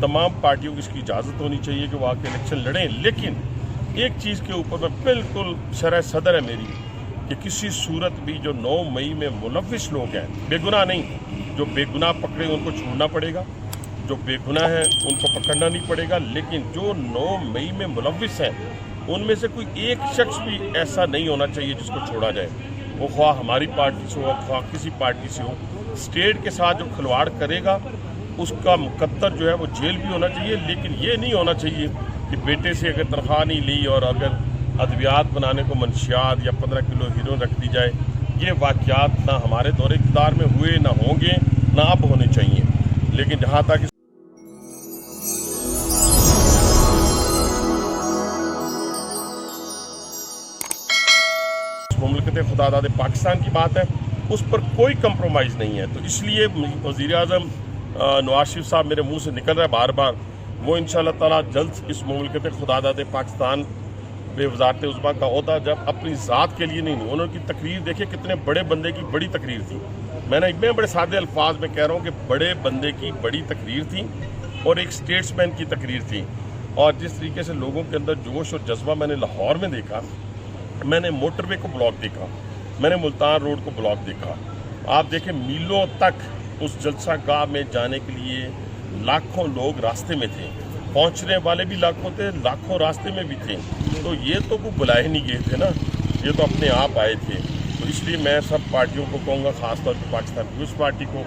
तमाम पार्टियों की इसकी इजाज़त होनी चाहिए कि वो आके इलेक्शन लड़ें। लेकिन एक चीज़ के ऊपर मैं बिल्कुल शरह सदर है मेरी कि किसी सूरत भी जो 9 मई में मुलव्विस लोग हैं, बेगुनाह नहीं, जो बेगुनाह पकड़े उनको छोड़ना पड़ेगा, जो बेगुनाह है उनको पकड़ना नहीं पड़ेगा। लेकिन जो 9 मई में मुलव्विस हैं उनमें से कोई एक शख्स भी ऐसा नहीं होना चाहिए जिसको छोड़ा जाए, वो ख्वाह हमारी पार्टी से हो ख्वाह किसी पार्टी से हो। स्टेट के साथ जो खिलवाड़ करेगा उसका मुकद्दर जो है वो जेल भी होना चाहिए। लेकिन ये नहीं होना चाहिए कि बेटे से अगर तनख्वाह नहीं ली और अगर अद्वियात बनाने को मंशियात या 15 किलो हीरोइन रख दी जाए, ये वाक़यात ना हमारे दौरे इक़्तिदार में हुए, ना होंगे, ना अब होने चाहिए। लेकिन जहाँ तक मुमलकत खुदादाद पाकिस्तान की बात है, उस पर कोई कंप्रोमाइज़ नहीं है। तो इसलिए वज़ीर-ए-आज़म नवाज शरीफ साहब मेरे मुंह से निकल रहा है बार बार, वो इंशाअल्लाह ताला जल्द इस मुमलकत खुदादाद पाकिस्तान बे वज़ारत उज़्मा का ओहदा जब अपनी ज़ात के लिए नहीं, उन्होंने की तकरीर देखिए कितने बड़े बंदे की बड़ी तकरीर थी। मैं बड़े सादे अल्फाज में कह रहा हूँ कि बड़े बंदे की बड़ी तकरीर थी और एक स्टेट्समैन की तकरीर थी। और जिस तरीके से लोगों के अंदर जोश और जज्बा मैंने लाहौर में देखा, मैंने मोटरवे को ब्लॉक देखा, मैंने मुल्तान रोड को ब्लॉक देखा। आप देखें मीलों तक उस जलसा गाह में जाने के लिए लाखों लोग रास्ते में थे, पहुंचने वाले भी लाखों थे, लाखों रास्ते में भी थे। तो ये तो वो बुलाए नहीं गए थे ना, ये तो अपने आप आए थे। तो इसलिए मैं सब पार्टियों को कहूँगा, ख़ासतौर पर पाकिस्तान पीपल्स पार्टी को,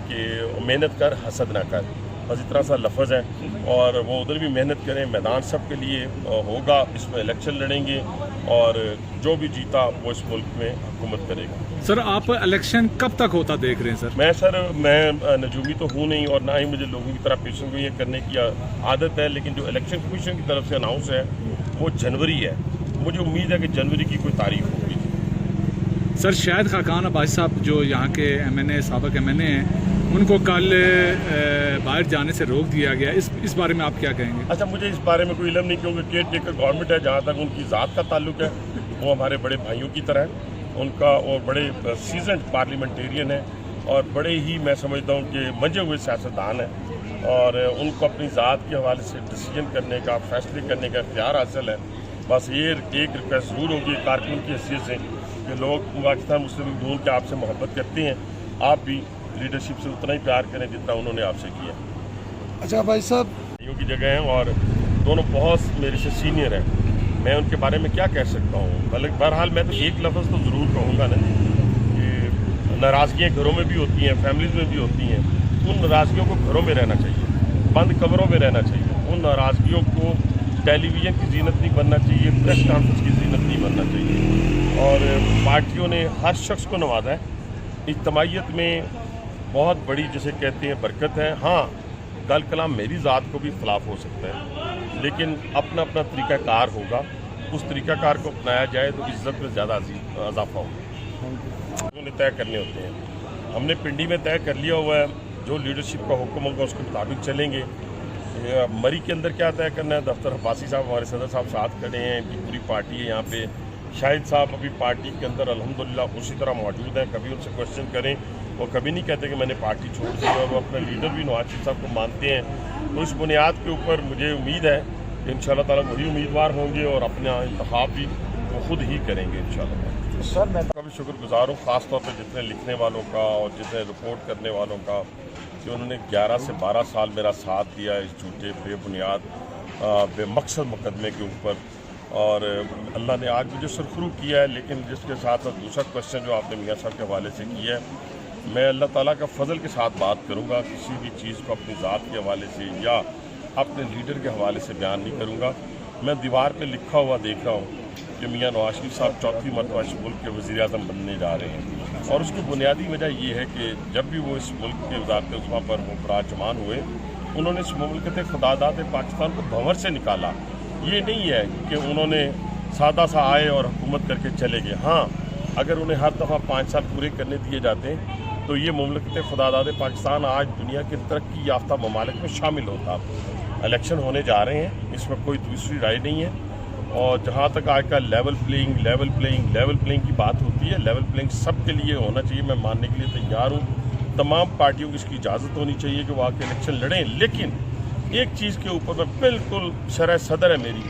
कि मेहनत कर हसद ना कर, बस इतना सा लफ्ज़ है। और वो उधर भी मेहनत करें, मैदान सब के लिए होगा, इसमें इलेक्शन लड़ेंगे और जो भी जीता वो इस मुल्क में हुकूमत करेगा। सर आप इलेक्शन कब तक होता देख रहे हैं सर? मैं नजूमी तो हूँ नहीं और ना ही मुझे लोगों की तरह पेशेंट को ये करने की आदत है। लेकिन जो इलेक्शन कमीशन की तरफ से अनाउंस है वो जनवरी है। मुझे उम्मीद है कि जनवरी की कोई तारीख होगी। सर शाहिद खाकान अब्बासी साहब जो यहाँ के MNA साबिक MNA हैं, उनको कल बाहर जाने से रोक दिया गया, इस बारे में आप क्या कहेंगे? अच्छा, मुझे इस बारे में कोई इल्म नहीं, क्योंकि केयर टेकर गवर्नमेंट है। जहाँ तक उनकी ज़ात का ताल्लुक है, वो हमारे बड़े भाइयों की तरह है उनका, और बड़े सीजनड पार्लियामेंटेरियन है और बड़े ही मैं समझता हूँ कि मंजे हुए सियासतदान है। और उनको अपनी ज़ात के हवाले से डिसीजन करने का, फैसले करने का इख्तियार हासिल है। बस ये एक रिक्वेस्ट ज़रूर होगी कारकुन की हैसियत से कि लोग पाकिस्तान मुस्लिम लीग के आपसे मोहब्बत करते हैं, आप भी लीडरशिप से उतना ही प्यार करें जितना उन्होंने आपसे किया। अच्छा भाई साहब, भाइयों की जगह हैं और दोनों बहुत मेरे से सीनियर हैं, मैं उनके बारे में क्या कह सकता हूँ। बहरहाल मैं तो एक लफ्ज़ तो ज़रूर कहूँगा ना कि नाराज़गियाँ घरों में भी होती हैं, फैमिलीज़ में भी होती हैं। उन नाराज़गियों को घरों में रहना चाहिए, बंद कमरों में रहना चाहिए। उन नाराज़गियों को टेलीविज़न की जीनत नहीं बनना चाहिए, प्रेस कॉन्फ्रेंस की जीनत नहीं बनना चाहिए। और पार्टियों ने हर शख्स को नवाजा है। इज्तमाइयत में बहुत बड़ी जिसे कहते हैं बरकत है। हाँ, कल कलाम मेरी ज़ात को भी खिलाफ हो सकता है, लेकिन अपना अपना तरीक़ाकार होगा, उस तरीक़ाकार को अपनाया जाए तो इज़्ज़त में ज़्यादा इजाफा होगा। उन्हें तय करने होते हैं, हमने पिंडी में तय कर लिया हुआ है, जो लीडरशिप का हुक्म होगा उसके मुताबिक चलेंगे। मरी के अंदर क्या तय करना है, दफ्तर अब्बासी साहब हमारे सदर साहब साथ खड़े हैं, इनकी पूरी पार्टी है यहाँ पे। शाहिद साहब अभी पार्टी के अंदर अल्हम्दुलिल्लाह उसी तरह मौजूद हैं। कभी उनसे क्वेश्चन करें, वो कभी नहीं कहते कि मैंने पार्टी छोड़ दी, और वो अपने लीडर भी नवाज शरीफ साहब को मानते हैं। तो इस बुनियाद के ऊपर मुझे उम्मीद है कि इंशाअल्लाह ताला वही उम्मीदवार होंगे और अपना इंतखाब भी वो खुद ही करेंगे इंशाअल्लाह। सर मैं का भी शुक्रगुजार हूँ, ख़ासतौर पर जितने लिखने वालों का और जितने रिपोर्ट करने वालों का, कि उन्होंने 11 से 12 साल मेरा साथ दिया इस झूठे बेबुनियाद बेमकसद मुकदमे के ऊपर। और अल्लाह ने आज मुझे सुरखरू किया है। लेकिन जिसके साथ दूसरा क्वेश्चन जो आपने मियाँ साहब के हवाले से किया है, मैं अल्लाह ताला का फ़ज़ल के साथ बात करूँगा, किसी भी चीज़ को अपनी ज़ात के हवाले से या अपने लीडर के हवाले से बयान नहीं करूँगा। मैं दीवार पे लिखा हुआ देख रहा हूँ कि मियाँ नवाज शरीफ साहब चौथी मरतबा इस मुल्क के वज़ीर-ए-आज़म बनने जा रहे हैं। और उसकी बुनियादी वजह ये है कि जब भी वो इस मुल्क के वज़ारत उज़्मा पर वो बराजमान हुए, उन्होंने इस मुमलकत खुदादाद पाकिस्तान को भंवर से निकाला। ये नहीं है कि उन्होंने सादा सा आए और हुकूमत करके चले गए। हाँ, अगर उन्हें हर दफ़ा 5 साल पूरे करने दिए जाते तो ये मुमलकत खुदादाद पाकिस्तान आज दुनिया के तरक्की याफ्ता ममालिक में शामिल होता। इलेक्शन होने जा रहे हैं, इसमें कोई दूसरी राय नहीं है। और जहाँ तक आज का लेवल प्लेइंग की बात होती है, लेवल प्लेइंग सब के लिए होना चाहिए, मैं मानने के लिए तैयार हूँ। तमाम पार्टियों की इसकी इजाज़त होनी चाहिए कि वो आके इलेक्शन लड़ें। लेकिन एक चीज़ के ऊपर मैं बिल्कुल शरह सदर है मेरी